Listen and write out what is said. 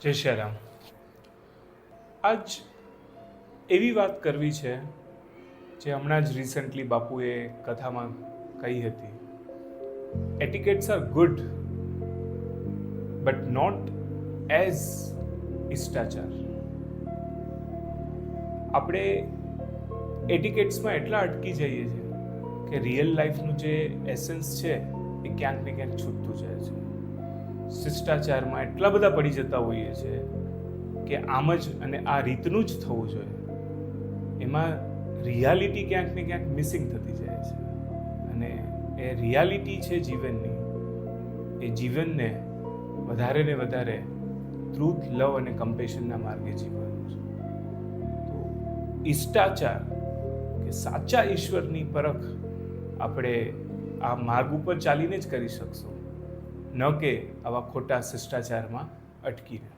જય શ્રી રામ. આજ એવી વાત કરવી છે જે હમણાં જ રિસન્ટલી બાપુએ કથામાં કહી હતી. Etiquettes are good but not as શિષ્ટાચાર. આપણે એટિકેટ્સમાં એટલા અટકી જઈએ છીએ કે રિયલ લાઈફનું જે એસેન્સ છે એ ક્યાંક ને ક્યાંક છૂટતું જાય છે. શિષ્ટાચારમાં એટલા બધા પડી જતા હોઈએ છીએ કે આમ જ અને આ રીતનું જ થવું જોઈએ, એમાં રિયાલિટી ક્યાંક ને ક્યાંક મિસિંગ થતી જાય છે. અને એ રિયાલિટી છે જીવનની, એ જીવનને વધારે ને વધારે ટ્રુથ, લવ અને કમ્પેશનના માર્ગે જીવવાનું છે. તો શિષ્ટાચાર કે સાચા ઈશ્વરની પરખ આપણે આ માર્ગ ઉપર ચાલીને જ કરી શકશું, ન કે આવા ખોટા શિષ્ટાચારમાં અટકીને.